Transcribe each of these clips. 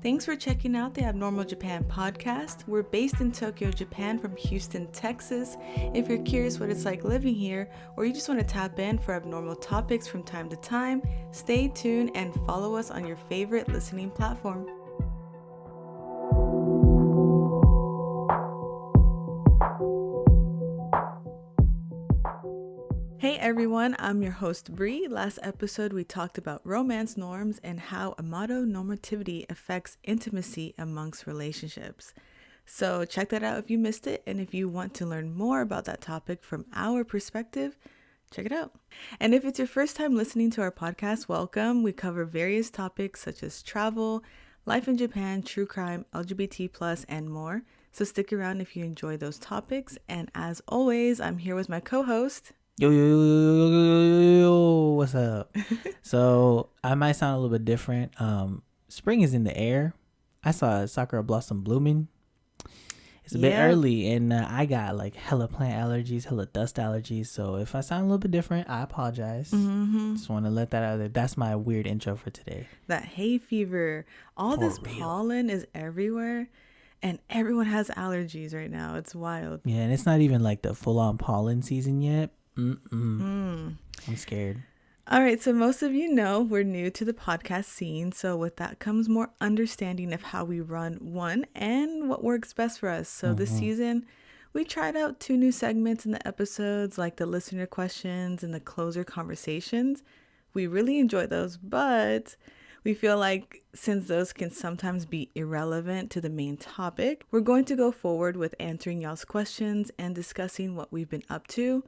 Thanks for checking out the Abnormal Japan podcast. We're based in Tokyo, Japan from Houston, Texas. If you're curious what it's like living here, or you just want to tap in for abnormal topics from time to time, stay tuned and follow us on your favorite listening platform. Hey everyone, I'm your host Bree. Last episode we talked about romance norms and how amatonormativity affects intimacy amongst relationships. So check that out if you missed it, and if you want to learn more about that topic from our perspective, check it out. And if it's your first time listening to our podcast, welcome. We cover various topics such as travel, life in Japan, true crime, LGBT+, and more. So stick around if you enjoy those topics. And as always, I'm here with my co-host. Yo, what's up? So I might sound a little bit different. Spring is in the air. I saw sakura blossom blooming. It's a bit early, and I got like hella plant allergies, hella dust allergies. So if I sound a little bit different, I apologize. Just want to let that out there. That's my weird intro for today. That hay fever, all this pollen is everywhere, and everyone has allergies right now. It's wild. Yeah, and it's not even like the full-on pollen season yet. I'm scared. All right, so most of you know we're new to the podcast scene, so with that comes more understanding of how we run one and what works best for us. So this season we tried out 2 new segments in the episodes, like the listener questions and the closer conversations. We really enjoyed those, but we feel like since those can sometimes be irrelevant to the main topic, we're going to go forward with answering y'all's questions and discussing what we've been up to,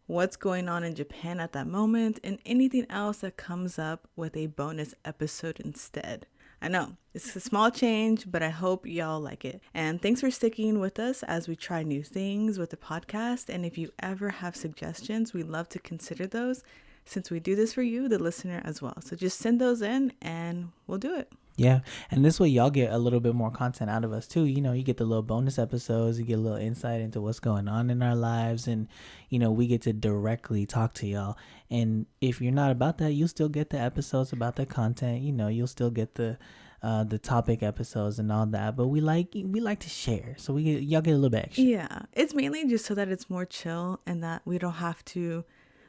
what's going on in Japan at that moment, and anything else that comes up with a bonus episode instead. I know, it's a small change, but I hope y'all like it. And thanks for sticking with us as we try new things with the podcast. And if you ever have suggestions, we'd love to consider those, since we do this for you, the listener, as well. So just send those in and we'll do it. Yeah, and this way y'all get a little bit more content out of us too. You know, you get the little bonus episodes, you get a little insight into what's going on in our lives, and you know, we get to directly talk to y'all. And if you're not about that, you'll still get the episodes about the content. You know, you'll still get the topic episodes and all that. But we like to share, so y'all get a little bit extra. Yeah, it's mainly just so that it's more chill and that we don't have to,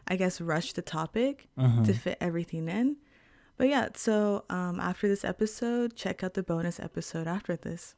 I guess, rush the topic to fit everything in. But yeah, so after this episode, check out the bonus episode after this.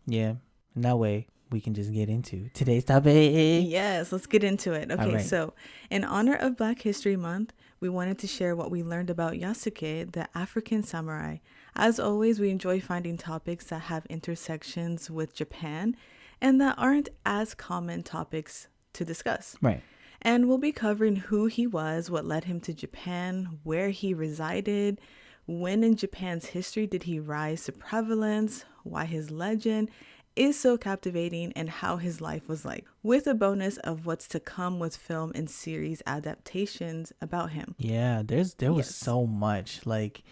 Yeah, and that way we can just get into today's topic. Yes, let's get into it. Okay, right. So in honor of Black History Month, we wanted to share what we learned about Yasuke, the African samurai. As always, we enjoy finding topics that have intersections with Japan and that aren't as common topics to discuss. Right. And we'll be covering who he was, what led him to Japan, where he resided, when in Japan's history did he rise to prevalence, why his legend is so captivating, and how his life was like, with a bonus of what's to come with film and series adaptations about him. Yeah, there was so much. Like,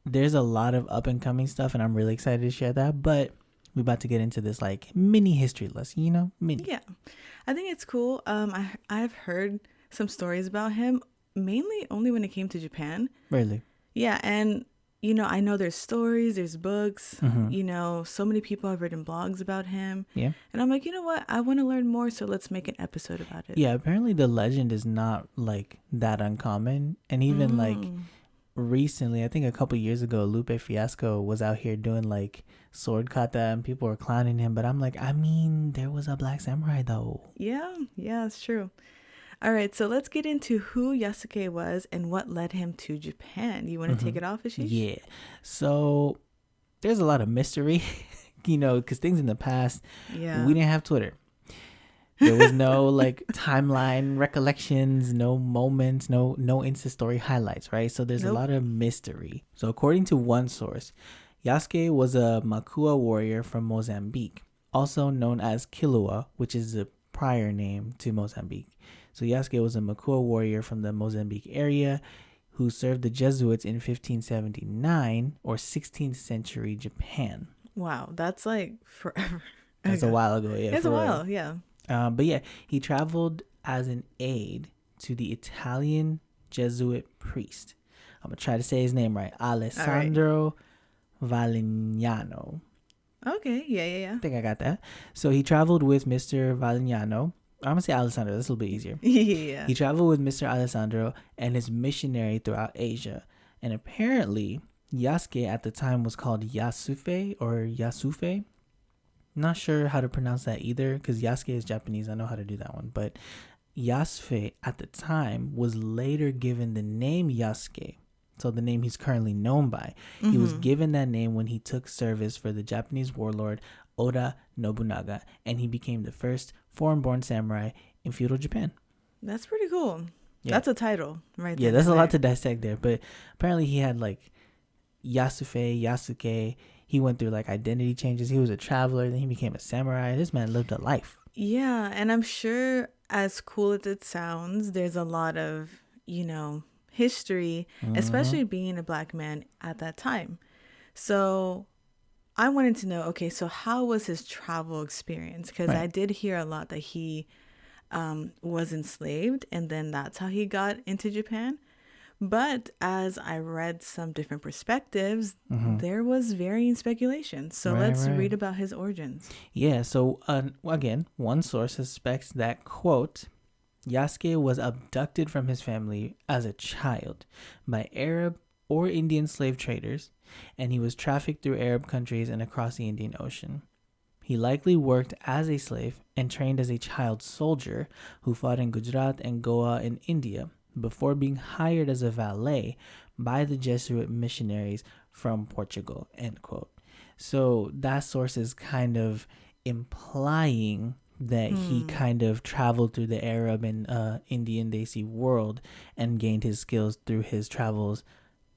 there's a lot of up and coming stuff, and I'm really excited to share that. But we're about to get into this like mini history lesson, you know? Mini. Yeah, I think it's cool. I've heard some stories about him, mainly only when it came to Japan. Really? Yeah, and you know, I know there's stories, there's books, you know, so many people have written blogs about him. Yeah. And I'm like, you know what? I want to learn more, so let's make an episode about it. Yeah, apparently the legend is not like that uncommon. And even like recently, I think a couple years ago, Lupe Fiasco was out here doing like sword kata and people were clowning him. But I'm like, I mean, there was a black samurai though. Yeah, it's true. All right, so let's get into who Yasuke was and what led him to Japan. You want to take it off, Ashish? Yeah. So there's a lot of mystery, you know, because things in the past, we didn't have Twitter. There was no like timeline recollections, no moments, no Insta story highlights, right? So there's a lot of mystery. So according to one source, Yasuke was a Makua warrior from Mozambique, also known as Kilua, which is a prior name to Mozambique. So Yasuke was a Makua warrior from the Mozambique area who served the Jesuits in 1579 or 16th century Japan. Wow, that's like forever. That's a while ago. Yeah, it's a while, yeah. But yeah, he traveled as an aide to the Italian Jesuit priest. I'm going to try to say his name right. Alessandro Valignano. Okay, yeah. I think I got that. So he traveled with Mr. Valignano. I'm going to say Alessandro. This will be easier. Yeah. He traveled with Mr. Alessandro and his missionary throughout Asia. And apparently, Yasuke at the time was called Yasufe or Yasufe. Not sure how to pronounce that either because Yasuke is Japanese. I know how to do that one. But Yasufe at the time was later given the name Yasuke. So the name he's currently known by. He was given that name when he took service for the Japanese warlord Oda Nobunaga, and he became the first foreign-born samurai in feudal Japan. That's pretty cool. Yeah. That's a title right there. Yeah, there's a lot to dissect there, but apparently he had like Yasufe, Yasuke. He went through like identity changes. He was a traveler, then he became a samurai. This man lived a life. Yeah, and I'm sure as cool as it sounds, there's a lot of, history, especially being a Black man at that time. So I wanted to know, okay, so how was his travel experience? Because I did hear a lot that he was enslaved, and then that's how he got into Japan. But as I read some different perspectives, there was varying speculation. So let's read about his origins. Yeah, so again, one source suspects that, quote, Yasuke was abducted from his family as a child by Arab or Indian slave traders, and he was trafficked through Arab countries and across the Indian Ocean. He likely worked as a slave and trained as a child soldier who fought in Gujarat and Goa in India before being hired as a valet by the Jesuit missionaries from Portugal, end quote. So that source is kind of implying that he kind of traveled through the Arab and Indian Desi world and gained his skills through his travels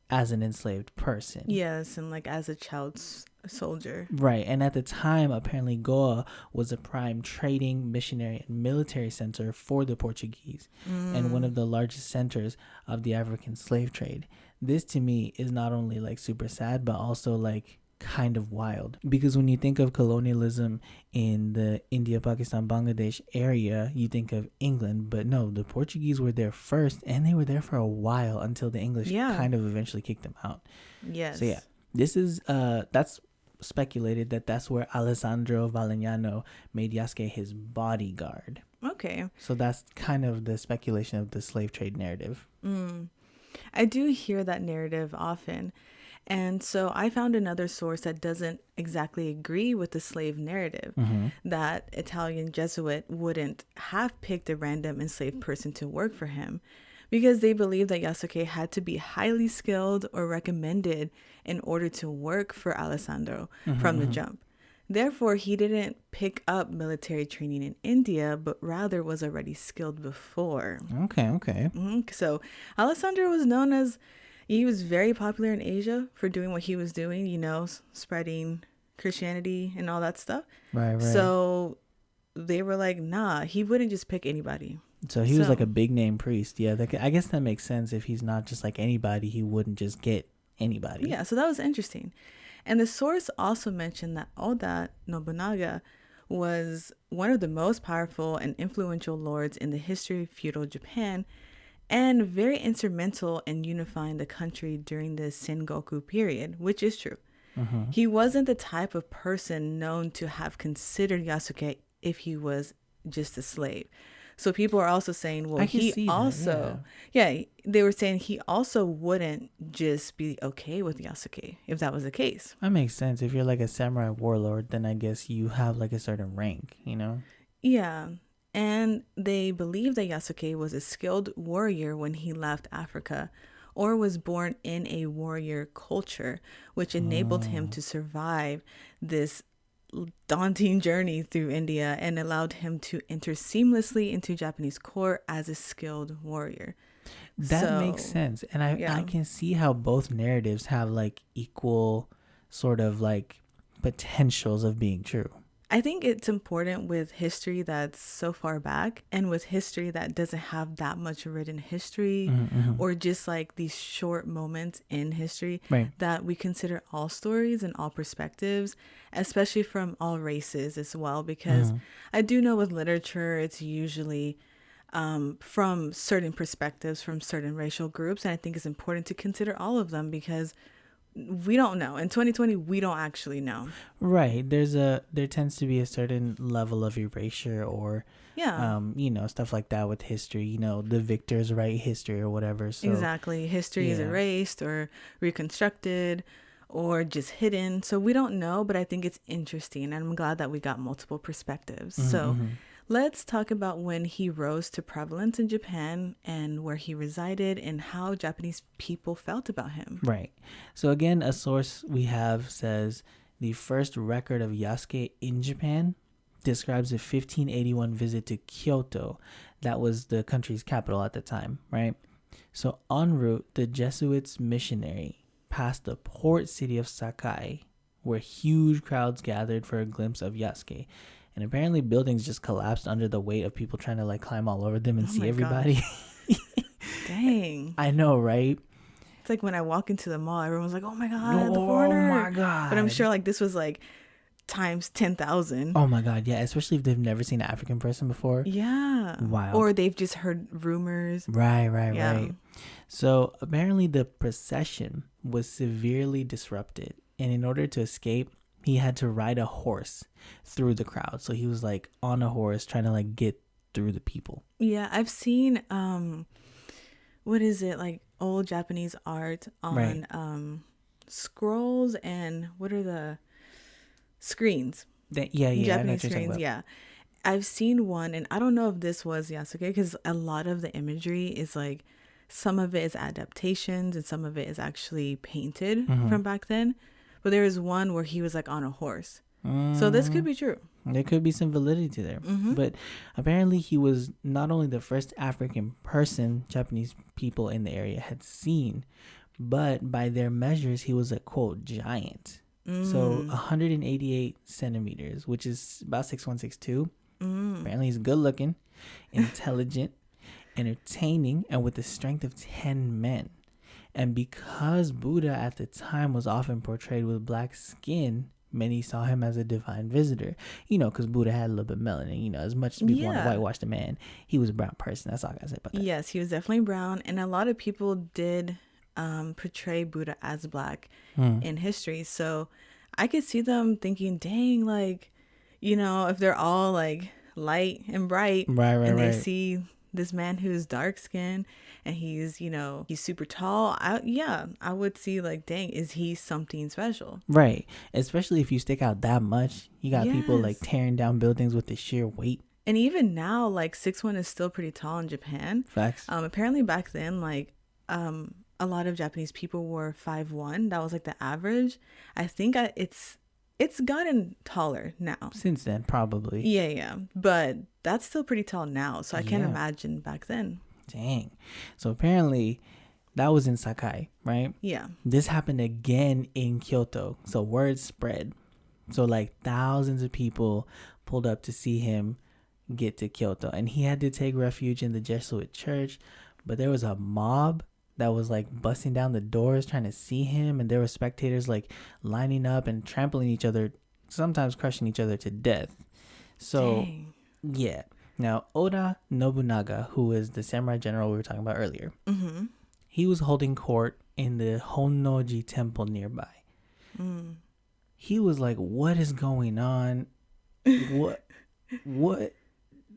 as an enslaved person. Yes, and like as a child soldier. Right, and at the time, apparently Goa was a prime trading, missionary, and military center for the Portuguese and one of the largest centers of the African slave trade. This to me is not only like super sad, but also like kind of wild, because when you think of colonialism in the India, Pakistan, Bangladesh area, you think of England, but no, the Portuguese were there first, and they were there for a while until the English kind of eventually kicked them out. Yes. So yeah, this is that's speculated that that's where Alessandro Valignano made Yasuke his bodyguard. Okay. So that's kind of the speculation of the slave trade narrative. I do hear that narrative often. And so I found another source that doesn't exactly agree with the slave narrative, that Italian Jesuit wouldn't have picked a random enslaved person to work for him because they believed that Yasuke had to be highly skilled or recommended in order to work for Alessandro from the jump. Therefore, he didn't pick up military training in India, but rather was already skilled before. Okay. So Alessandro was known as... He was very popular in Asia for doing what he was doing, spreading Christianity and all that stuff. Right. So they were like, nah, he wouldn't just pick anybody. So he was like a big name priest. Yeah, I guess that makes sense. If he's not just like anybody, he wouldn't just get anybody. Yeah, so that was interesting. And the source also mentioned that Oda Nobunaga was one of the most powerful and influential lords in the history of feudal Japan, and very instrumental in unifying the country during the Sengoku period, which is true. He wasn't the type of person known to have considered Yasuke if he was just a slave. So people are also saying, well, he also, they were saying he also wouldn't just be okay with Yasuke if that was the case. That makes sense. If you're like a samurai warlord, then I guess you have like a certain rank, Yeah. And they believe that Yasuke was a skilled warrior when he left Africa, or was born in a warrior culture, which enabled him to survive this daunting journey through India and allowed him to enter seamlessly into Japanese court as a skilled warrior. That makes sense. And I can see how both narratives have like equal sort of like potentials of being true. I think it's important with history that's so far back and with history that doesn't have that much written history or just like these short moments in history that we consider all stories and all perspectives, especially from all races as well, because I do know with literature, it's usually from certain perspectives, from certain racial groups. And I think it's important to consider all of them because we don't know. In 2020, we don't actually know. Right. There tends to be a certain level of erasure or Yeah. Stuff like that with history, the victors write history or whatever. So Exactly. History is erased or reconstructed or just hidden. So we don't know, but I think it's interesting. And I'm glad that we got multiple perspectives. So let's talk about when he rose to prevalence in Japan and where he resided and how Japanese people felt about him. Right. So again, a source we have says the first record of Yasuke in Japan describes a 1581 visit to Kyoto. That was the country's capital at the time, right? So en route, the Jesuits missionary passed the port city of Sakai, where huge crowds gathered for a glimpse of Yasuke. And apparently buildings just collapsed under the weight of people trying to like climb all over them and see everybody. Dang. I know, right? It's like when I walk into the mall, everyone's like, oh my God, the foreigner. Oh my God. But I'm sure like this was like times 10,000. Oh my God, yeah, especially if they've never seen an African person before. Yeah. Wow. Or they've just heard rumors. Right. So apparently the procession was severely disrupted, and in order to escape, he had to ride a horse through the crowd. So he was like on a horse trying to like get through the people. Yeah, I've seen what is it, like old Japanese art on scrolls and what are the screens? Japanese screens. Yeah, I've seen one, and I don't know if this was Yasuke because a lot of the imagery is like some of it is adaptations and some of it is actually painted from back then. But there was one where he was like on a horse. So this could be true. There could be some validity there. But apparently he was not only the first African person Japanese people in the area had seen, but by their measures, he was a, quote, giant. So 188 centimeters, which is about 6'1", 6'2". Apparently he's good looking, intelligent, entertaining, and with the strength of 10 men. And because Buddha at the time was often portrayed with black skin, many saw him as a divine visitor, because Buddha had a little bit of melanin, as much as people want to whitewash the man, he was a brown person. That's all I gotta say about that. Yes, he was definitely brown, and a lot of people did portray Buddha as black in history. So I could see them thinking, dang, like, if they're all like light and bright, and they see this man who's dark skinned and he's super tall, I would see like, dang, is he something special? Right. Especially if you stick out that much. You got people like tearing down buildings with the sheer weight. And even now, like 6'1" is still pretty tall in Japan. Facts. Apparently back then, like a lot of Japanese people were 5'1". That was like the average. I think it's gotten taller now. Since then, probably. Yeah. But that's still pretty tall now. So I can't imagine back then. Dang. So apparently that was in Sakai, right? Yeah. This happened again in Kyoto. So word spread. So like thousands of people pulled up to see him get to Kyoto. And he had to take refuge in the Jesuit church. But there was a mob that was like busting down the doors trying to see him, and there were spectators like lining up and trampling each other, sometimes crushing each other to death. So Dang. Yeah. Now Oda Nobunaga, who is the samurai general we were talking about earlier, he was holding court in the Honnoji temple nearby. He was like, what is going on? What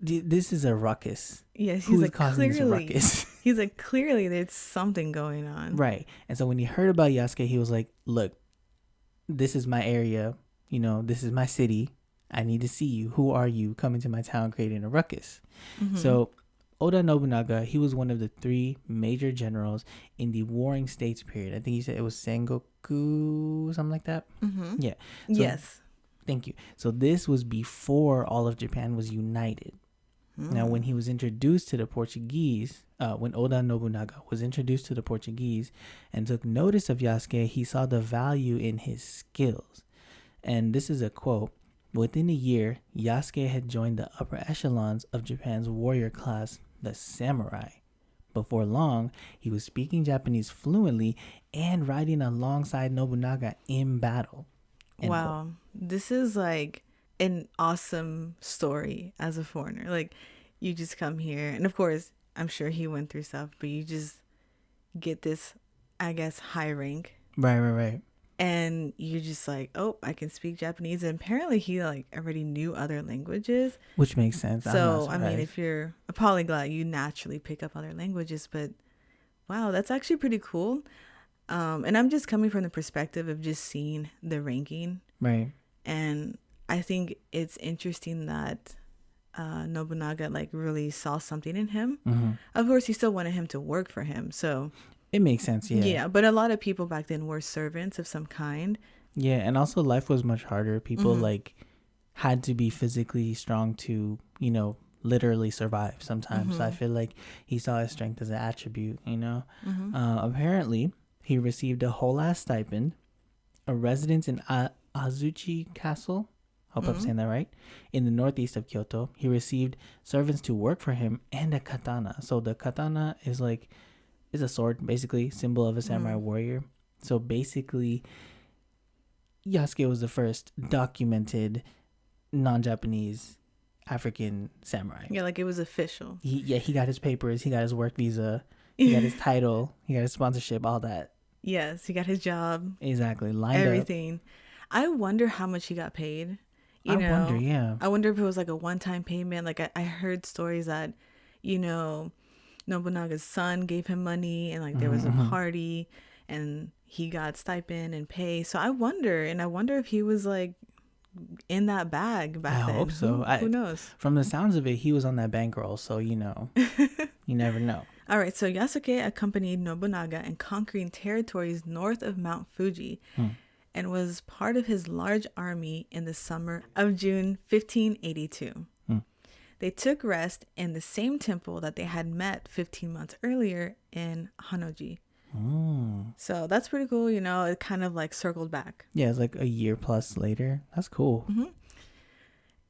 this is a ruckus. Yes, he's like, causing this ruckus? He's like, clearly there's something going on. Right. And so when he heard about Yasuke, he was like, look, this is my area. This is my city. I need to see you. Who are you coming to my town creating a ruckus? So Oda Nobunaga, he was one of the 3 major generals in the Warring States period. I think he said it was Sengoku, something like that. Yeah. So, yes. Thank you. So this was before all of Japan was united. Now, when he was introduced to the Portuguese, when Oda Nobunaga was introduced to the Portuguese and took notice of Yasuke, he saw the value in his skills. And this is a quote. Within a year, Yasuke had joined the upper echelons of Japan's warrior class, the samurai. Before long, he was speaking Japanese fluently and riding alongside Nobunaga in battle. Wow. Quote. This is like an awesome story as a foreigner. Like, you just come here, and of course I'm sure he went through stuff, but you just get this, I guess, high rank Right. And you're just like, oh, I can speak Japanese. And apparently he like already knew other languages. Which makes sense. So, I mean, if you're a polyglot, you naturally pick up other languages. But wow, that's actually pretty cool. And I'm just coming from the perspective of just seeing the ranking. Right. And I think it's interesting that Nobunaga like really saw something in him. Mm-hmm. Of course, he still wanted him to work for him. So it makes sense. Yeah, but a lot of people back then were servants of some kind. Yeah, and also life was much harder. People like had to be physically strong to, you know, literally survive sometimes. So I feel like he saw his strength as an attribute, you know. Apparently, he received a whole ass stipend, a residence in Azuchi Castle. Hope I'm saying that right. In the northeast of Kyoto. He received servants to work for him and a katana. So the katana is like, is a sword, basically, symbol of a samurai warrior. So basically, Yasuke was the first documented non-Japanese African samurai. Yeah, like it was official. He got his papers, he got his work visa, he got his title, he got his sponsorship, all that. Yes, he got his job. Exactly, lined everything. I wonder how much he got paid. I wonder if it was like a one-time payment. Like I heard stories that, you know, Nobunaga's son gave him money and like there was a party and he got stipend and pay. So I wonder if he was like in that bag back then. I hope so. Who knows? From the sounds of it, he was on that bankroll. So, you know, you never know. All right. So Yasuke accompanied Nobunaga in conquering territories north of Mount Fuji and was part of his large army in the summer of June 1582. They took rest in the same temple that they had met 15 months earlier in Hanoji. So that's pretty cool. You know, it kind of like circled back. Yeah, it's like a year plus later. That's cool.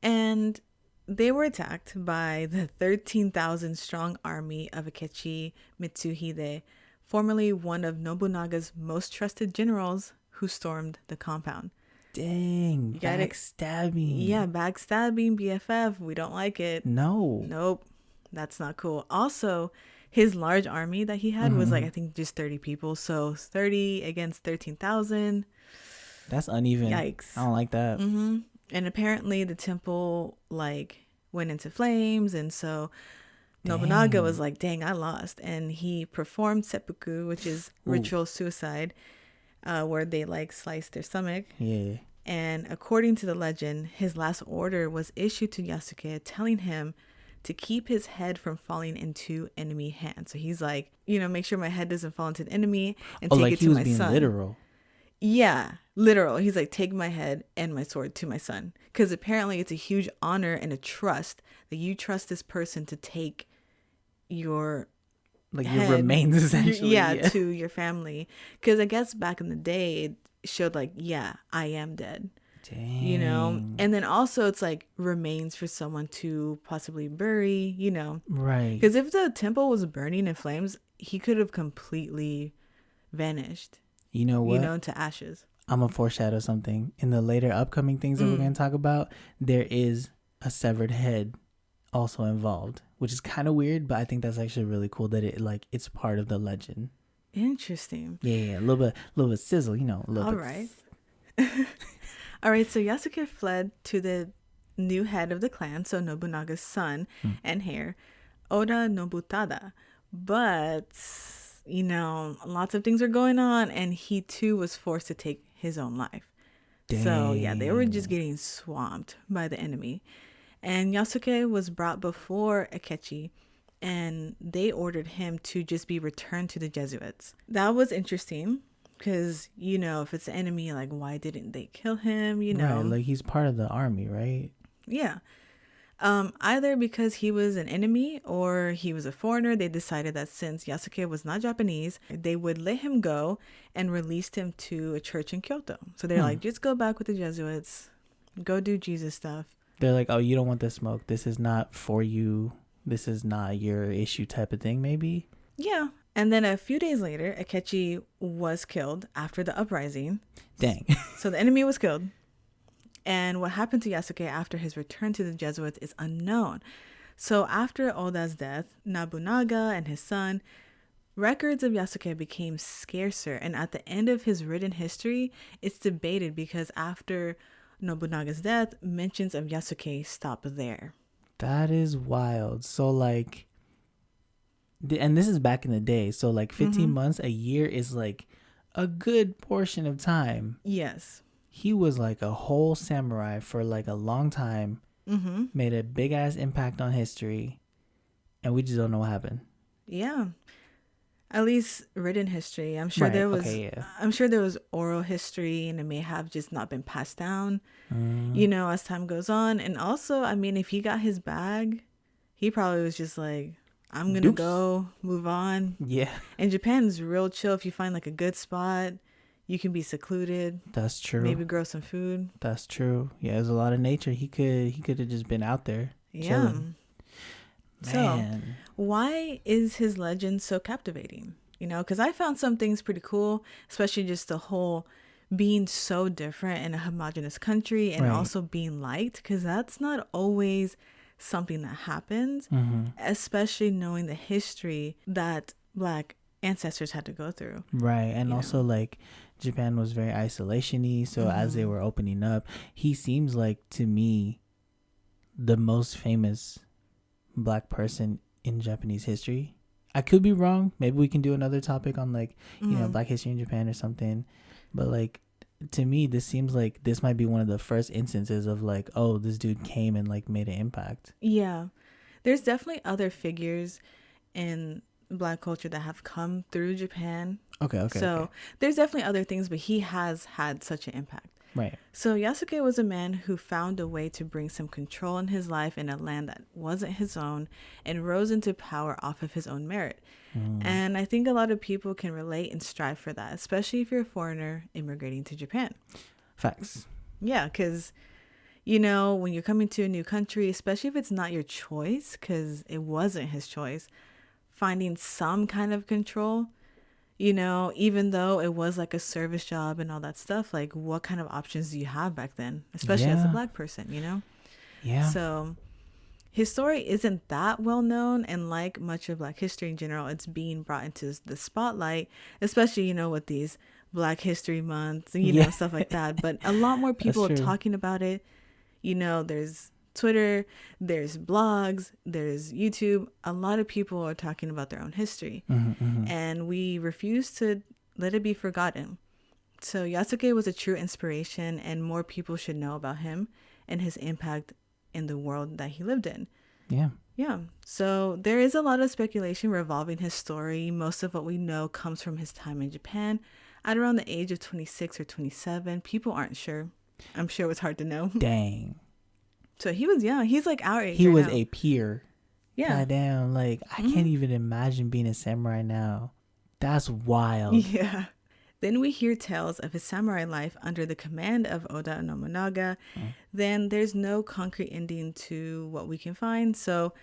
And they were attacked by the 13,000 strong army of Akechi Mitsuhide, formerly one of Nobunaga's most trusted generals, who stormed the compound. Dang, backstabbing. Yeah, backstabbing, BFF. We don't like it. Nope. That's not cool. Also, his large army that he had was like, I think just 30 people. So 30 against 13,000. That's uneven. Yikes. I don't like that. And apparently the temple like went into flames. And so Nobunaga was like, dang, I lost. And he performed seppuku, which is ritual suicide. Where they like sliced their stomach. Yeah. And according to the legend, his last order was issued to Yasuke telling him to keep his head from falling into enemy hands. So he's like, you know, make sure my head doesn't fall into an enemy and take it to my son. He was being literal. Yeah, literal. He's like, take my head and my sword to my son. Because apparently it's a huge honor and a trust that you trust this person to take your like head, your remains essentially to your family, because I guess back in the day it showed like I am dead. Dang. You know, and then also it's like remains for someone to possibly bury, you know, right? Because if the temple was burning in flames, he could have completely vanished, you know what, you know, into ashes. I'm gonna foreshadow something in the later upcoming things that we're gonna talk about. There is a severed head also involved, which is kind of weird, but I think that's actually really cool that it like it's part of the legend. Interesting. Yeah, a little bit sizzle, you know. All right. All right, so Yasuke fled to the new head of the clan, so Nobunaga's son and heir, Oda Nobutada. But, you know, lots of things are going on, and he too was forced to take his own life. Dang. So, yeah, they were just getting swamped by the enemy. And Yasuke was brought before Akechi, and they ordered him to just be returned to the Jesuits. That was interesting because, you know, if it's the enemy, like, why didn't they kill him, you know? Right, like he's part of the army, right? Yeah. Either because he was an enemy or he was a foreigner, they decided that since Yasuke was not Japanese, they would let him go and released him to a church in Kyoto. So they're like, just go back with the Jesuits, go do Jesus stuff. They're like, oh, you don't want the smoke. This is not for you. This is not your issue type of thing, maybe? Yeah. And then a few days later, Akechi was killed after the uprising. Dang. So the enemy was killed. And what happened to Yasuke after his return to the Jesuits is unknown. So after Oda's death, Nobunaga and his son records of Yasuke became scarcer, and at the end of his written history, it's debated because after Nobunaga's death, mentions of Yasuke stop there. That is wild. So like, and this is back in the day. So like 15 months, a year is like a good portion of time. Yes. He was like a whole samurai for like a long time, made a big ass impact on history, and we just don't know what happened. Yeah. At least written history. I'm sure there was. Okay, yeah. I'm sure there was oral history, and it may have just not been passed down, as time goes on. And also, I mean, if he got his bag, he probably was just like, "I'm gonna go, move on." Yeah. And Japan's real chill. If you find like a good spot, you can be secluded. That's true. Maybe grow some food. That's true. Yeah, there's a lot of nature. He could have just been out there chilling. So, why is his legend so captivating? Because I found some things pretty cool, especially just the whole being so different in a homogenous country and also being liked, because that's not always something that happens, especially knowing the history that Black ancestors had to go through. Right. And also, like, Japan was very isolation-y, so as they were opening up, he seems like, to me, the most famous Black person in Japanese history. I could be wrong. Maybe we can do another topic on like Black history in Japan or something, but like, to me, this seems like this might be one of the first instances of like, oh, this dude came and like made an impact. Yeah, there's definitely other figures in Black culture that have come through Japan. Okay. So there's definitely other things, but he has had such an impact. Right. So Yasuke was a man who found a way to bring some control in his life in a land that wasn't his own and rose into power off of his own merit. And I think a lot of people can relate and strive for that, especially if you're a foreigner immigrating to Japan. Facts. Yeah, because, when you're coming to a new country, especially if it's not your choice, because it wasn't his choice, finding some kind of control, even though it was like a service job and all that stuff, like what kind of options do you have back then, especially as a Black person, Yeah. So his story isn't that well known, and like much of Black history in general, it's being brought into the spotlight, especially, with these Black History Months, stuff like that. But a lot more people are talking about it. There's Twitter, there's blogs, there's YouTube. A lot of people are talking about their own history, and we refuse to let it be forgotten. So Yasuke was a true inspiration, and more people should know about him and his impact in the world that he lived in. Yeah. So there is a lot of speculation revolving his story. Most of what we know comes from his time in Japan at around the age of 26 or 27. People aren't sure. I'm sure it was hard to know. Dang. So he was young. He's like our age. He was a peer. Yeah. Goddamn. Like, I can't even imagine being a samurai now. That's wild. Yeah. Then we hear tales of his samurai life under the command of Oda Nobunaga. Then there's no concrete ending to what we can find. So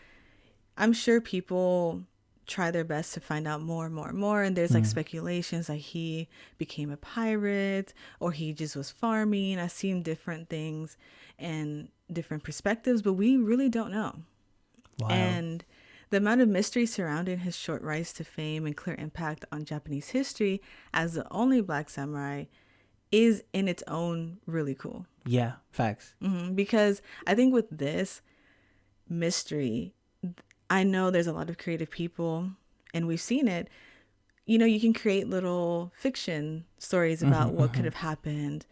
I'm sure people try their best to find out more and more and more. And there's like speculations that he became a pirate or he just was farming. I've seen different things and different perspectives, but we really don't know. Wow. And the amount of mystery surrounding his short rise to fame and clear impact on Japanese history as the only Black samurai is in its own really cool. Yeah, facts. Because I think with this mystery, I know there's a lot of creative people, and we've seen it. You can create little fiction stories about what could have happened,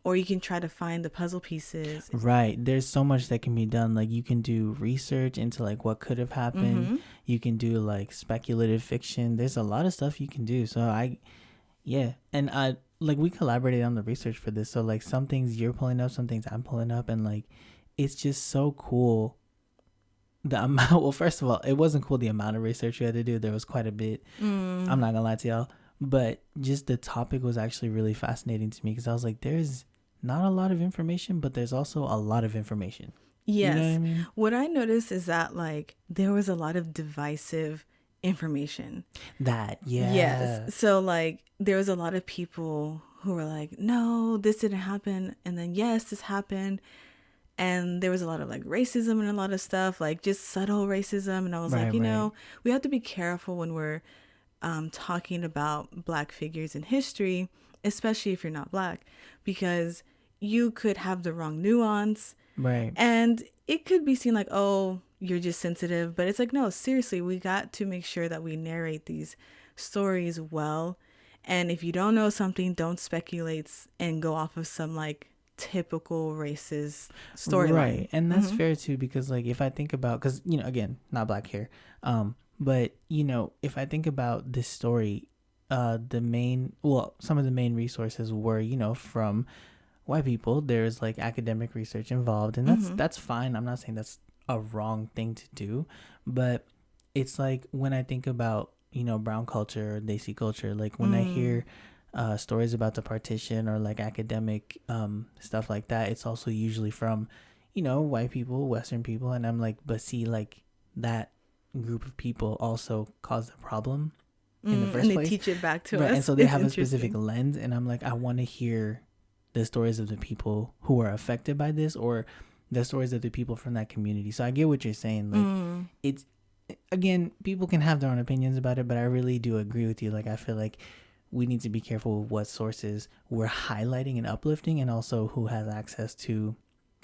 or you can try to find the puzzle pieces. Right. There's so much that can be done. Like, you can do research into like what could have happened. You can do like speculative fiction. There's a lot of stuff you can do. So and like we collaborated on the research for this. So like some things you're pulling up, some things I'm pulling up, and like it's just so cool. The amount. Well, first of all, it wasn't cool the amount of research we had to do. There was quite a bit. I'm not gonna lie to y'all. But just the topic was actually really fascinating to me because I was like, there's not a lot of information, but there's also a lot of information. Yes. You know what I mean? What I noticed is that like there was a lot of divisive information. Yes. So like there was a lot of people who were like, no, this didn't happen. And then, yes, this happened. And there was a lot of like racism and a lot of stuff, like just subtle racism. And I was like, we have to be careful when we're talking about Black figures in history, especially if you're not Black, because you could have the wrong nuance. Right. And it could be seen like, oh, you're just sensitive. But it's like, no, seriously, we got to make sure that we narrate these stories well. And if you don't know something, don't speculate and go off of some like typical racist storyline. Right. And that's fair too, because like if I think about, because, again, not Black here. But, if I think about this story, some of the main resources were, from white people. There's like academic research involved, and that's fine. I'm not saying that's a wrong thing to do, but it's like when I think about, brown culture or Desi culture, like when I hear stories about the partition or like academic stuff like that, it's also usually from, white people, Western people. And I'm like, but see, like that group of people also caused the problem in the first place. And they teach it back to us. And so they have a specific lens. And I'm like, I want to hear the stories of the people who are affected by this, or the stories of the people from that community. So I get what you're saying. Like it's, again, people can have their own opinions about it, but I really do agree with you. Like, I feel like we need to be careful with what sources we're highlighting and uplifting, and also who has access to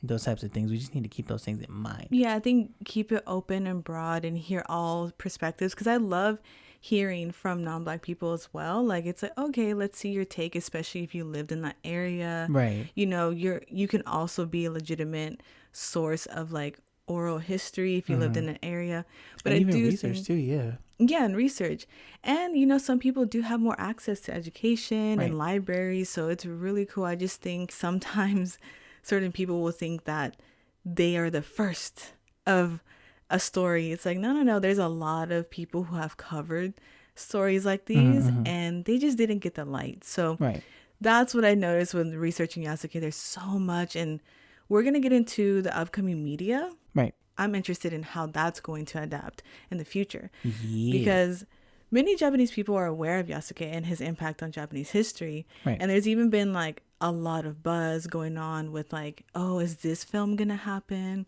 those types of things. We just need to keep those things in mind. Yeah, I think keep it open and broad and hear all perspectives, because I love hearing from non-Black people as well. Like, it's like, okay, let's see your take, especially if you lived in that area. Right. You can also be a legitimate source of like oral history if you lived in an area. But and I even do research too, yeah. Yeah, and research. And, some people do have more access to education and libraries, so it's really cool. I just think sometimes certain people will think that they are the first of a story. It's like, no. There's a lot of people who have covered stories like these, and they just didn't get the light. So that's what I noticed when researching Yasuke. There's so much, and we're going to get into the upcoming media. Right. I'm interested in how that's going to adapt in the future. Yeah. Because many Japanese people are aware of Yasuke and his impact on Japanese history. Right. And there's even been like a lot of buzz going on with like, oh, is this film going to happen?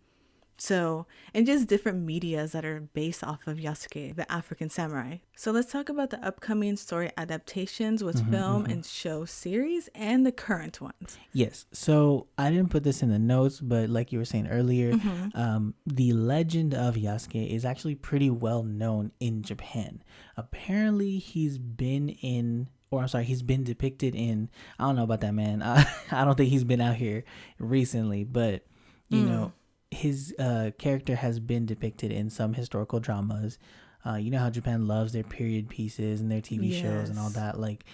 So, and just different medias that are based off of Yasuke, the African samurai. So let's talk about the upcoming story adaptations with film and show series and the current ones. Yes. So I didn't put this in the notes, but like you were saying earlier, the legend of Yasuke is actually pretty well known in Japan. Apparently he's been depicted in, I don't know about that, man. I don't think he's been out here recently, but you know, his character has been depicted in some historical dramas. You know how Japan loves their period pieces and their TV shows and all that. Like,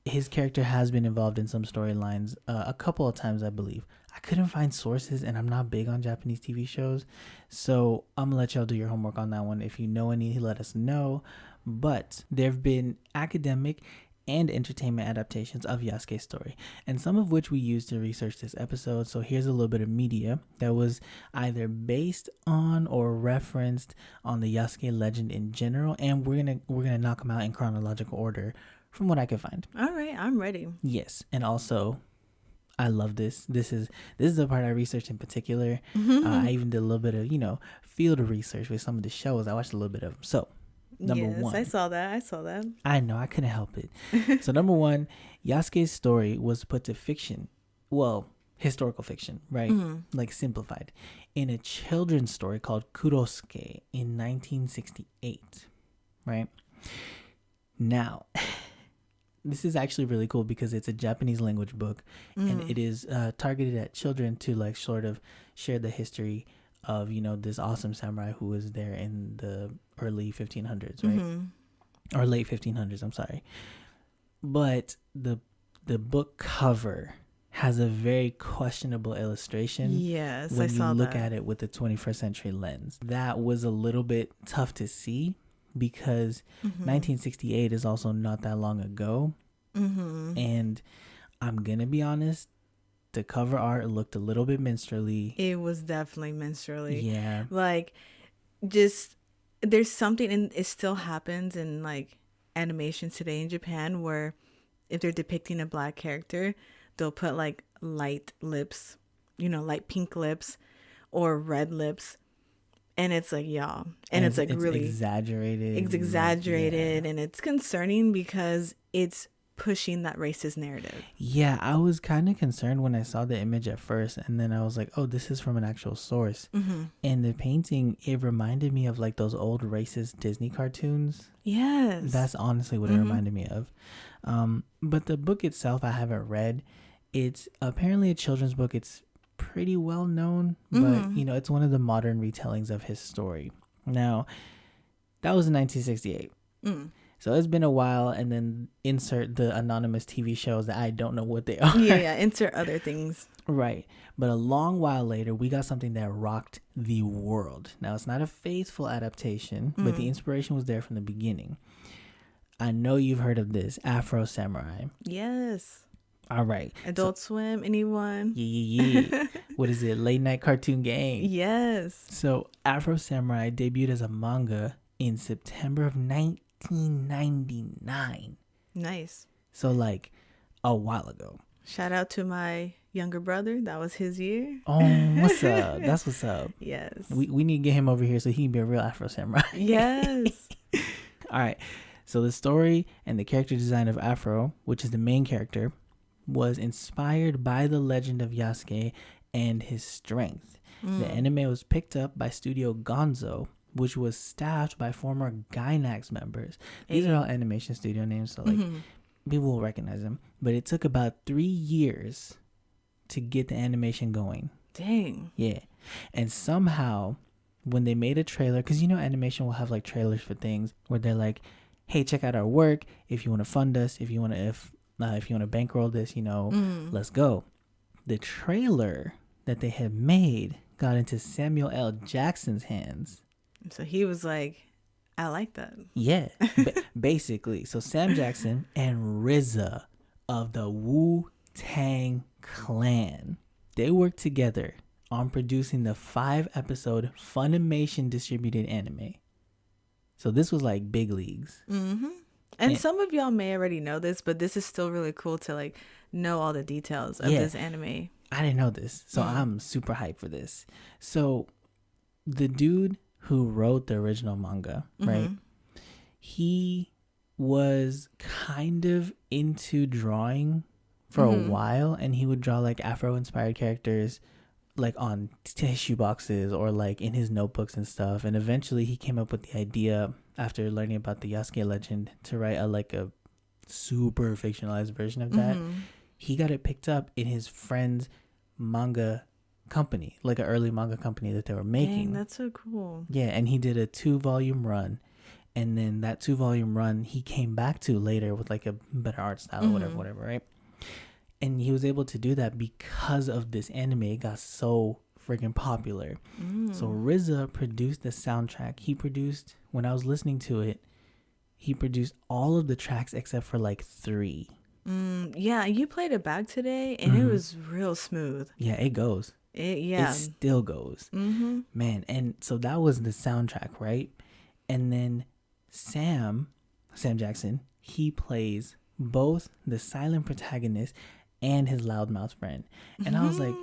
his character has been involved in some storylines a couple of times, I believe. I couldn't find sources, and I'm not big on Japanese TV shows, so I'm gonna let y'all do your homework on that one. If you know any, let us know. But there have been academic and entertainment adaptations of Yasuke's story, and some of which we used to research this episode. So here's a little bit of media that was either based on or referenced on the Yasuke legend in general, and we're gonna knock them out in chronological order from what I could find. All right, I'm ready. Yes, and also, I love this. This is the part I researched in particular. I even did a little bit of field research with some of the shows. I watched a little bit of them. So. Number one. I saw that. I know, I couldn't help it. So number one, Yasuke's story was put to fiction. Well, historical fiction, right? Like simplified. In a children's story called Kurosuke in 1968, right? Now, this is actually really cool because it's a Japanese language book and it is targeted at children to like sort of share the history of this awesome samurai who was there in the early 1500s, right? Or late 1500s, I'm sorry. But the book cover has a very questionable illustration. Yes, when I saw you look that. at it with the 21st century lens. That was a little bit tough to see because 1968 is also not that long ago. And I'm gonna be honest, the cover art looked a little bit minstrelly. It was definitely minstrelly. Yeah. Like, just, there's something, and it still happens in, like, animations today in Japan where if they're depicting a Black character, they'll put, like, light lips light pink lips or red lips. And it's like, yeah. And it's like really exaggerated. It's exaggerated. And it's concerning because it's pushing that racist narrative. Yeah, I was kind of concerned when I saw the image at first. And then I was like, oh, this is from an actual source. Mm-hmm. And the painting, it reminded me of like those old racist Disney cartoons. Yes. That's honestly what it reminded me of. But the book itself, I haven't read. It's apparently a children's book. It's pretty well known, but it's one of the modern retellings of his story. Now, that was in 1968. So it's been a while, and then insert the anonymous TV shows that I don't know what they are. Yeah, insert other things. Right. But a long while later, we got something that rocked the world. Now, it's not a faithful adaptation, but the inspiration was there from the beginning. I know you've heard of this, Afro Samurai. Yes. All right. Adult Swim, anyone? Yeah. What is it? Late night cartoon gang. Yes. So Afro Samurai debuted as a manga in September of 1999. Nice. So like a while ago. Shout out to my younger brother. That was his year. Oh, what's up? That's what's up. Yes. We need to get him over here so he can be a real Afro Samurai. Yes. All right. So the story and the character design of Afro, which is the main character, was inspired by the legend of Yasuke and his strength. The anime was picked up by Studio Gonzo, which was staffed by former Gainax members. These are all animation studio names, so like people will recognize them. But it took about 3 years to get the animation going. Dang. Yeah. And somehow when they made a trailer, because animation will have like trailers for things where they're like, hey, check out our work. If you want to fund us, if you want to bankroll this, let's go. The trailer that they had made got into Samuel L. Jackson's hands. So he was like, I like that. Yeah, basically. So Sam Jackson and RZA of the Wu-Tang Clan, they worked together on producing the 5-episode Funimation distributed anime. So this was like big leagues. And some of y'all may already know this, but this is still really cool to like know all the details of this anime. I didn't know this, so I'm super hyped for this. So the dude who wrote the original manga, right? He was kind of into drawing for a while, and he would draw like Afro-inspired characters like on tissue boxes or like in his notebooks and stuff. And eventually he came up with the idea after learning about the Yasuke legend to write a super fictionalized version of that. He got it picked up in his friend's manga company, like an early manga company that they were making. Dang, that's so cool. Yeah, and he did a 2-volume run, and then that 2-volume run he came back to later with like a better art style or whatever, right? And he was able to do that because of this anime. It got so freaking popular. So RZA produced the soundtrack. He produced, when I was listening to it, he produced all of the tracks except for like 3. Yeah, you played it back today, and it was real smooth. Yeah, it goes. It still goes. Man, and so that was the soundtrack, right? And then Sam Jackson, he plays both the silent protagonist and his loudmouth friend. And I was like,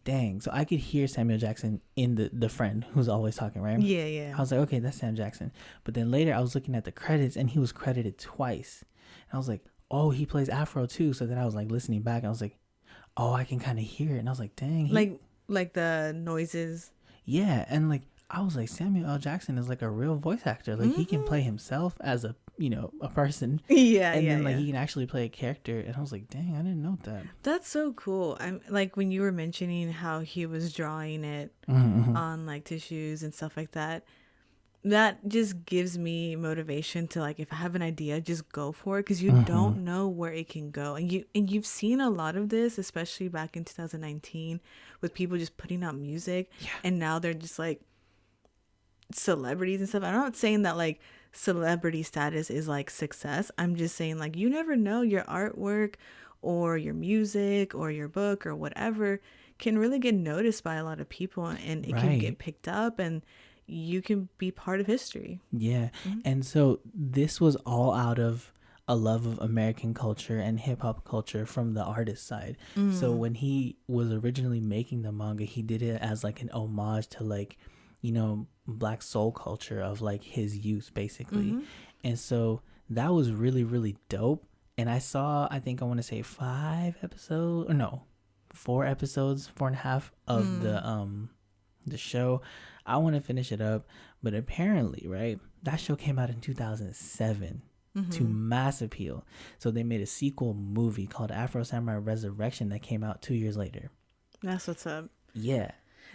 dang. So I could hear Samuel Jackson in the friend who's always talking, right? Yeah. I was like, okay, that's Sam Jackson. But then later I was looking at the credits and he was credited twice. And I was like, oh, he plays Afro too. So then I was like listening back and I was like, oh, I can kind of hear it. And I was like, dang. Like the noises. Yeah. And like, I was like, Samuel L. Jackson is like a real voice actor. Like he can play himself as a person. Yeah. And then he can actually play a character. And I was like, dang, I didn't know that. That's so cool. I'm like, when you were mentioning how he was drawing it on like tissues and stuff like that, that just gives me motivation to like, if I have an idea, just go for it, because you don't know where it can go. And you've seen a lot of this, especially back in 2019 with people just putting out music and now they're just like celebrities and stuff. I'm not saying that like celebrity status is like success. I'm just saying like, you never know, your artwork or your music or your book or whatever can really get noticed by a lot of people, and it can get picked up and you can be part of history. Yeah. And so this was all out of a love of American culture and hip hop culture from the artist side. So when he was originally making the manga, he did it as like an homage to like, you know, black soul culture of like his youth basically. And so that was really, really dope. And I saw, I think I want to say 4 episodes 4.5 of the show. I want to finish it up, but apparently, right, that show came out in 2007 to mass appeal. So they made a sequel movie called Afro Samurai Resurrection that came out 2 years later. That's what's up. Yeah.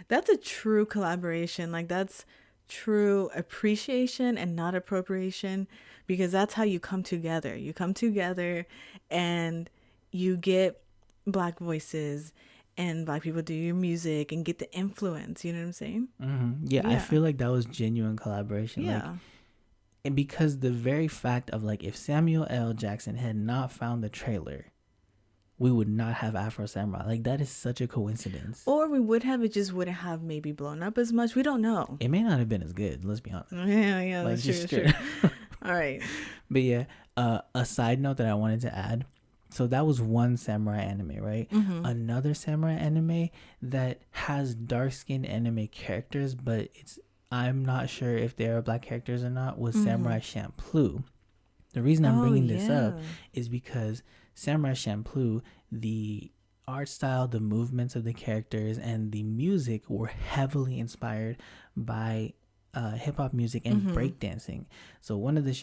That's a true collaboration. Like, that's true appreciation and not appropriation, because that's how you come together. You come together and you get Black voices and Black people do your music and get the influence. You know what I'm saying? Yeah, I feel like that was genuine collaboration. Yeah. Like, and because the very fact of like, if Samuel L. Jackson had not found the trailer, we would not have Afro Samurai. Like, that is such a coincidence. Or we would have, it just wouldn't have maybe blown up as much. We don't know. It may not have been as good, let's be honest. Yeah, like, that's true. All right. But yeah, a side note that I wanted to add. So that was one samurai anime, right? Another samurai anime that has dark-skinned anime characters, but I'm not sure if they are Black characters or not, was Samurai Champloo. The reason I'm bringing this up is because Samurai Champloo, the art style, the movements of the characters, and the music were heavily inspired by hip-hop music and breakdancing. So one of the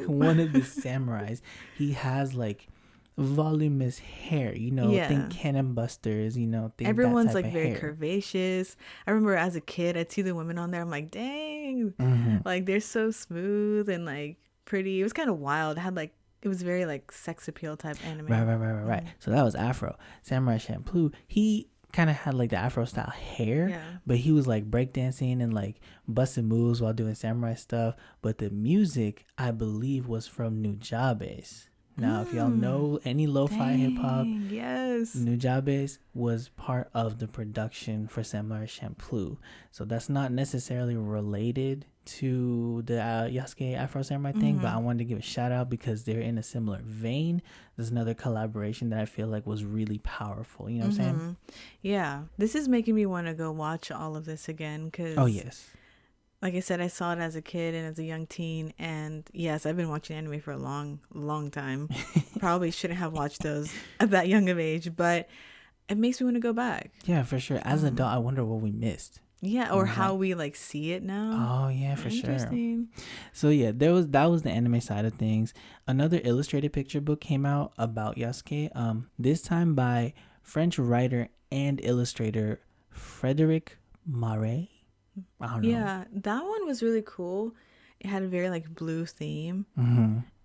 one of the samurais, he has like voluminous hair, you know, think Cannon Busters, you know, think everyone's that type like of very hair. curvaceous. I remember as a kid, I'd see the women on there, I'm like, dang, like they're so smooth and like pretty. It was kind of wild. It was very like sex appeal type anime. Right. So that was Afro. Samurai Champloo, he kind of had like the Afro style hair, but he was like breakdancing and like busting moves while doing samurai stuff. But the music, I believe, was from Nujabes. Now, if y'all know any lo-fi hip-hop, Nujabes was part of the production for Samurai Champloo. So that's not necessarily related to the Yasuke Afro Samurai thing, but I wanted to give a shout out because they're in a similar vein. There's another collaboration that I feel like was really powerful. You know what I'm saying? Yeah. This is making me want to go watch all of this again. Oh, yes. Like I said, I saw it as a kid and as a young teen. And yes, I've been watching anime for a long, long time. Probably shouldn't have watched those at that young of age, but it makes me want to go back. Yeah, for sure. As an adult, I wonder what we missed. Yeah, or how we like see it now. Oh yeah, for sure. So yeah, that was the anime side of things. Another illustrated picture book came out about Yasuke. This time by French writer and illustrator Frédéric Marais. I don't know. Yeah, that one was really cool. It had a very like blue theme,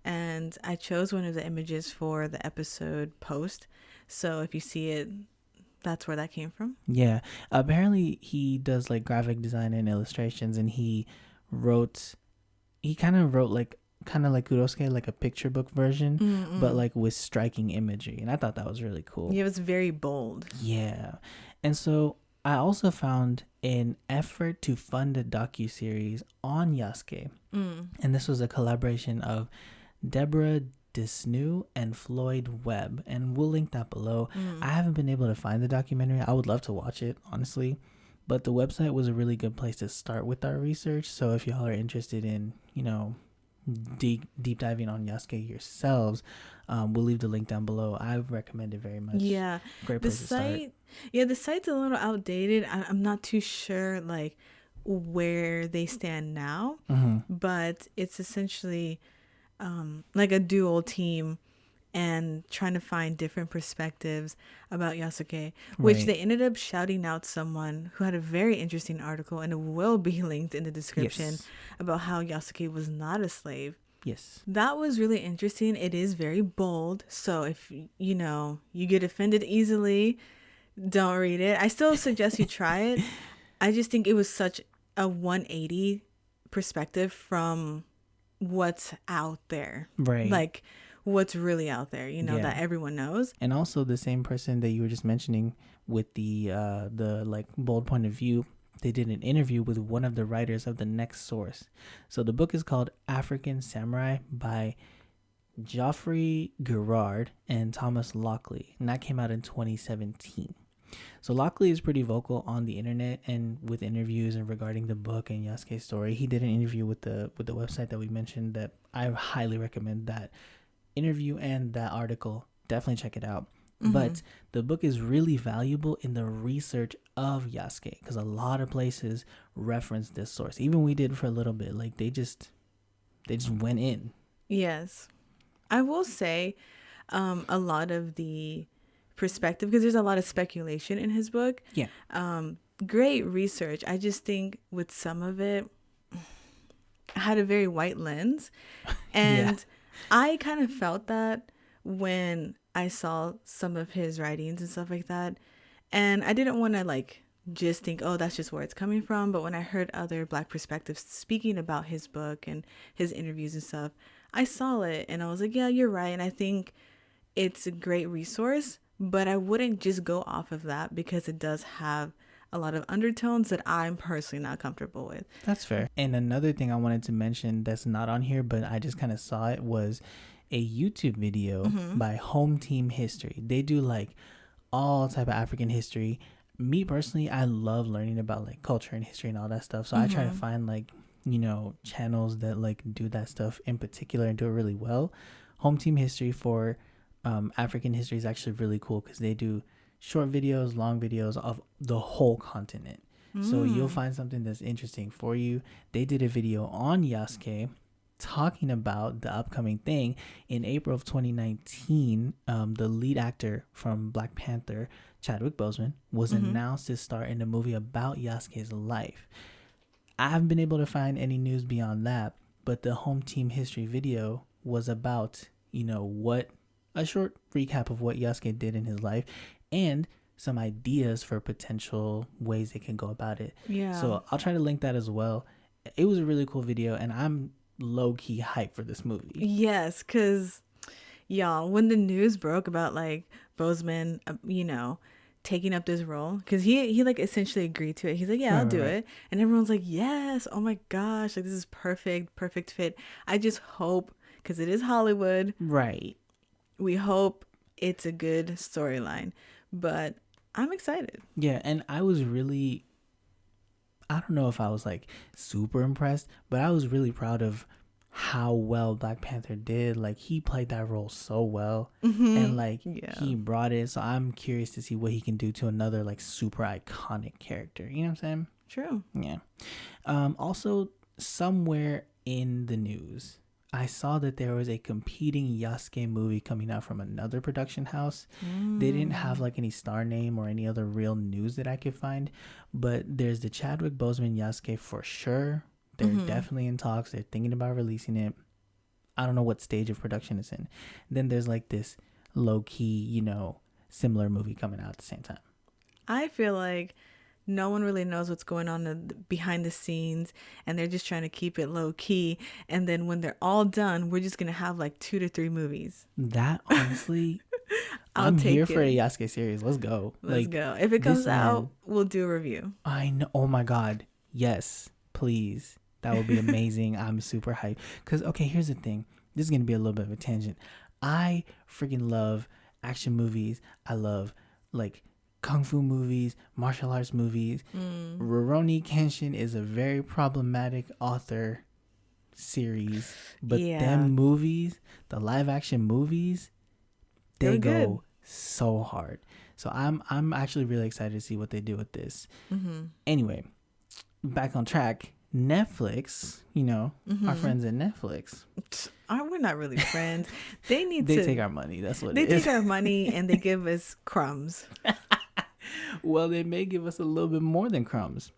and I chose one of the images for the episode post. So if you see it, that's where that came from. Yeah, apparently he does like graphic design and illustrations, and he kind of wrote like Kurosuke, like a picture book version, but like with striking imagery, and I thought that was really cool. Yeah, it was very bold. Yeah, and so I also found an effort to fund a docuseries on Yasuke, and this was a collaboration of Deborah Disnew and Floyd Webb, and we'll link that below. I haven't been able to find the documentary. I would love to watch it, honestly, but the website was a really good place to start with our research. So if y'all are interested in, you know, deep diving on Yasuke yourselves, we'll leave the link down below. I recommend it very much. Yeah, great place to start. Yeah, the site's a little outdated. I'm not too sure like where they stand now, but it's essentially like a dual team and trying to find different perspectives about Yasuke, which they ended up shouting out someone who had a very interesting article, and it will be linked in the description, about how Yasuke was not a slave. Yes. That was really interesting. It is very bold. So if, you know, you get offended easily, don't read it. I still suggest you try it. I just think it was such a 180 perspective from what's out there, right? Like what's really out there, you know, that everyone knows. And also the same person that you were just mentioning with the like bold point of view, they did an interview with one of the writers of the next source. So the book is called African Samurai by Geoffrey Gerard and Thomas Lockley, and that came out in 2017. So Lockley is pretty vocal on the internet and with interviews and regarding the book and Yasuke's story. He did an interview with the website that we mentioned that I highly recommend that interview and that article. Definitely check it out. But the book is really valuable in the research of Yasuke because a lot of places reference this source. Even we did for a little bit. Like they just went in. Yes. I will say a lot of the perspective, because there's a lot of speculation in his book. Yeah. Great research. I just think with some of it, I had a very white lens. And I kind of felt that when I saw some of his writings and stuff like that. And I didn't want to like just think, oh, that's just where it's coming from. But when I heard other Black perspectives speaking about his book and his interviews and stuff, I saw it and I was like, yeah, you're right. And I think it's a great resource, but I wouldn't just go off of that because it does have a lot of undertones that I'm personally not comfortable with. That's fair. And another thing I wanted to mention that's not on here, but I just kind of saw it, was a YouTube video by Home Team History. They do like all type of African history. Me personally, I love learning about like culture and history and all that stuff. So I try to find like, you know, channels that like do that stuff in particular and do it really well. Home Team History for African history is actually really cool because they do short videos, long videos of the whole continent. So you'll find something that's interesting for you. They did a video on Yasuke talking about the upcoming thing in April of 2019. The lead actor from Black Panther, Chadwick Boseman, was announced to star in a movie about Yasuke's life. I haven't been able to find any news beyond that, but the Home Team History video was about, you know, what a short recap of what Yasuke did in his life and some ideas for potential ways they can go about it. Yeah. So I'll try to link that as well. It was a really cool video and I'm low-key hyped for this movie. Yes, because y'all, when the news broke about like Boseman, you know, taking up this role, because he like essentially agreed to it. He's like, yeah, I'll do it. And everyone's like, yes, oh my gosh, like this is perfect fit. I just hope, because it is Hollywood. Right. We hope it's a good storyline. But I'm excited. Yeah, and I was really, I don't know if I was like super impressed, but I was really proud of how well Black Panther did. Like he played that role so well and like he brought it. So I'm curious to see what he can do to another like super iconic character. You know what I'm saying? True. Yeah. Also, somewhere in the news, I saw that there was a competing Yasuke movie coming out from another production house. They didn't have like any star name or any other real news that I could find, but there's the Chadwick Boseman Yasuke for sure. They're definitely in talks. They're thinking about releasing it. I don't know what stage of production it's in. Then there's like this low-key, you know, similar movie coming out at the same time. I feel like no one really knows what's going on behind the scenes, and they're just trying to keep it low key. And then when they're all done, we're just gonna have like 2 to 3 movies. That honestly, I'm here for a Yasuke series. Let's go. Let's go. If it comes out, we'll do a review. I know. Oh my god, yes, please. That would be amazing. I'm super hyped. Cause okay, here's the thing. This is gonna be a little bit of a tangent. I freaking love action movies. I love like kung fu movies, martial arts movies. Rurouni Kenshin is a very problematic author series, but them movies, the live action movies, they go so hard. So I'm actually really excited to see what they do with this. Anyway, back on track. Netflix, you know, our friends at Netflix. We're not really friends. They take our money. That's what they it is. take our money and they give us crumbs. Well, they may give us a little bit more than crumbs.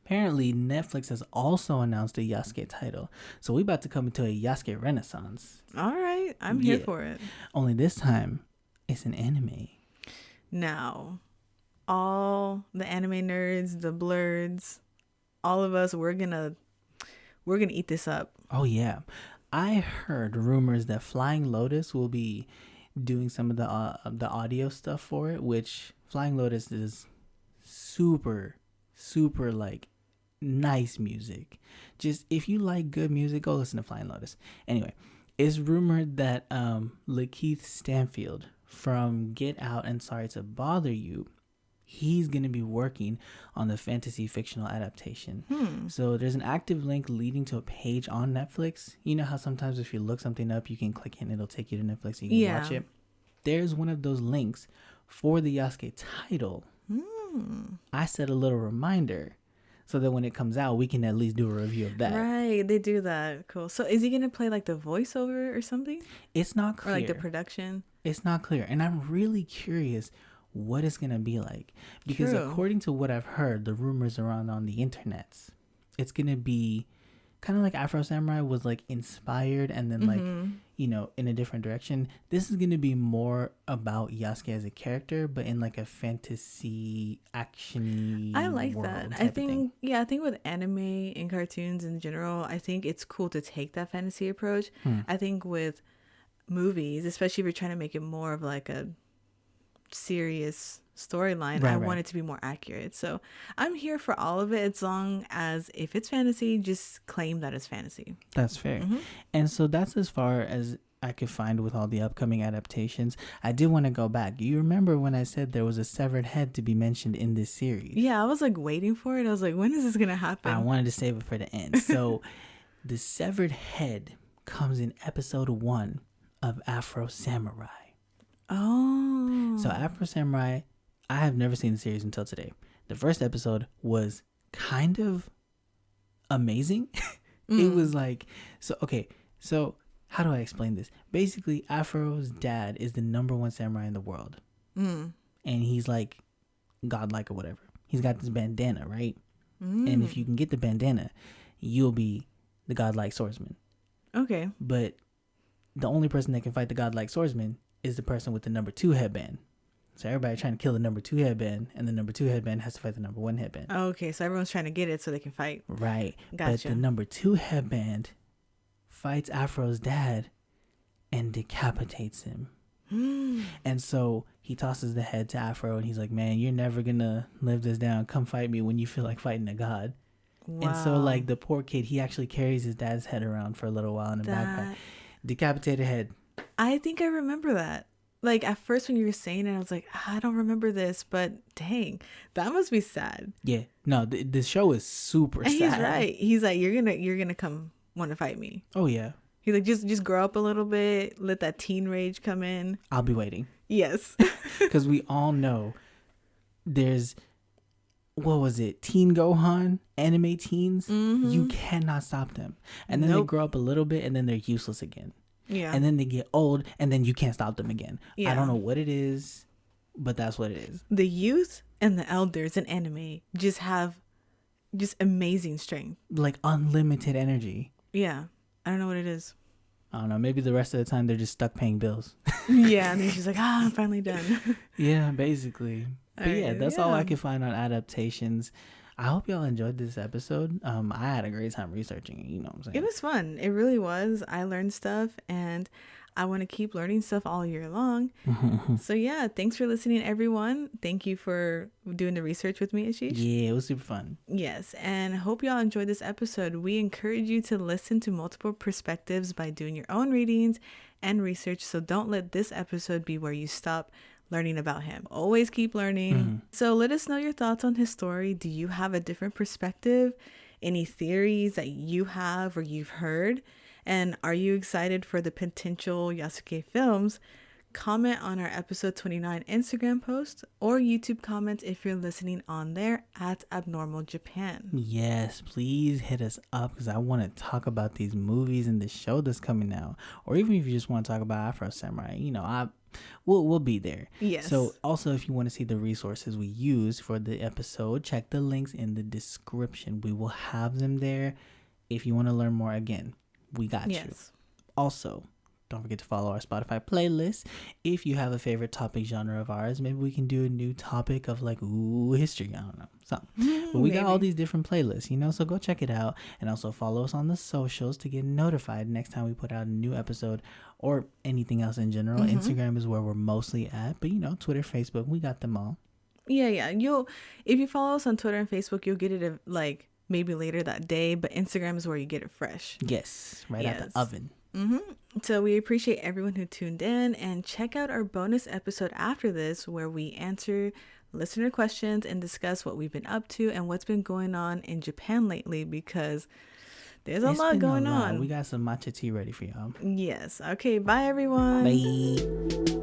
Apparently, Netflix has also announced a Yasuke title. So we about to come into a Yasuke renaissance. All right. I'm here for it. Only this time, it's an anime. Now, all the anime nerds, the blurs, all of us, we're gonna eat this up. Oh, yeah. I heard rumors that Flying Lotus will be doing some of the audio stuff for it, which Flying Lotus is super super like nice music. Just if you like good music, go listen to Flying Lotus. Anyway, it's rumored that Lakeith Stanfield from Get Out and Sorry to Bother You, he's going to be working on the fantasy fictional adaptation. So there's an active link leading to a page on Netflix. You know how sometimes if you look something up, you can click it and it'll take you to Netflix and you can watch it. There's one of those links for the Yasuke title. I set a little reminder so that when it comes out, we can at least do a review of that. Right, they do that. Cool. So is he going to play like the voiceover or something? It's not clear. Or like the production? It's not clear. And I'm really curious what it's going to be like. Because according to what I've heard, the rumors around on the internets, it's going to be kind of like Afro Samurai was like inspired and then like, you know, in a different direction. This is going to be more about Yasuke as a character, but in like a fantasy action. I like that. I think with anime and cartoons in general, I think it's cool to take that fantasy approach. I think with movies, especially if you're trying to make it more of like a serious storyline, I want it to be more accurate. So I'm here for all of it, as long as if it's fantasy, just claim that it's fantasy. That's fair. And so that's as far as I could find with all the upcoming adaptations. I did want to go back. You remember when I said there was a severed head to be mentioned in this series? Yeah, I was like waiting for it. I was like, when is this gonna happen? I wanted to save it for the end. So the severed head comes in episode 1 of Afro Samurai. So Afro Samurai, I have never seen the series until today. The first episode was kind of amazing. It was like, so how do I explain this? Basically, Afro's dad is the #1 samurai in the world. And he's like godlike or whatever. He's got this bandana, right? And if you can get the bandana, you'll be the godlike swordsman. Okay. But the only person that can fight the godlike swordsman is the person with the #2 headband. So everybody trying to kill the #2 headband, and the #2 headband has to fight the #1 headband. Okay, so everyone's trying to get it so they can fight. Right. Gotcha. But the #2 headband fights Afro's dad and decapitates him. And so he tosses the head to Afro, and he's like, man, you're never gonna live this down. Come fight me when you feel like fighting a god. Wow. And so like the poor kid, he actually carries his dad's head around for a little while in a backpack. Decapitated head. I think I remember that. Like at first when you were saying it, I was like, I don't remember this, but dang, that must be sad. Yeah, no, the show is super sad. He's right. He's like, you're gonna come want to fight me. Oh yeah. He's like, just grow up a little bit, let that teen rage come in. I'll be waiting. Yes, because we all know there's, what was it, Teen Gohan, anime teens. You cannot stop them, and then they grow up a little bit, and then they're useless again. Yeah. And then they get old, and then you can't stop them again. Yeah. I don't know what it is, but that's what it is. The youth and the elders in anime just have just amazing strength. Like unlimited energy. Yeah. I don't know what it is. I don't know. Maybe the rest of the time they're just stuck paying bills. Yeah. And then she's like, I'm finally done. Yeah, basically. But yeah, that's all I can find on adaptations. I hope y'all enjoyed this episode. I had a great time researching it. You know what I'm saying? It was fun. It really was. I learned stuff, and I want to keep learning stuff all year long. So yeah, thanks for listening, everyone. Thank you for doing the research with me, Ashish. Yeah, it was super fun. Yes, and hope y'all enjoyed this episode. We encourage you to listen to multiple perspectives by doing your own readings and research. So don't let this episode be where you stop learning about him. Always keep learning. So let us know your thoughts on his story. Do you have a different perspective? Any theories that you have or you've heard? And are you excited for the potential Yasuke films? Comment on our episode 29 Instagram post or YouTube comments if you're listening on there at Abnormal Japan. Yes, please hit us up because I want to talk about these movies and the show that's coming out. Or even if you just want to talk about Afro Samurai, you know, we'll be there. Yes. So also, if you want to see the resources we use for the episode, check the links in the description. We will have them there. If you want to learn more, again, we got you. Also, don't forget to follow our Spotify playlist. If you have a favorite topic genre of ours, maybe we can do a new topic of like, history. I don't know, something. But we got all these different playlists, you know, so go check it out. And also follow us on the socials to get notified next time we put out a new episode or anything else in general. Instagram is where we're mostly at, but you know, Twitter, Facebook, we got them all. Yeah. If you follow us on Twitter and Facebook, you'll get it like maybe later that day, but Instagram is where you get it fresh. Yes, right out the oven. So we appreciate everyone who tuned in, and check out our bonus episode after this where we answer listener questions and discuss what we've been up to and what's been going on in Japan lately, because there's a lot going on. We got some matcha tea ready for y'all. Yes. Okay. Bye, everyone. Bye.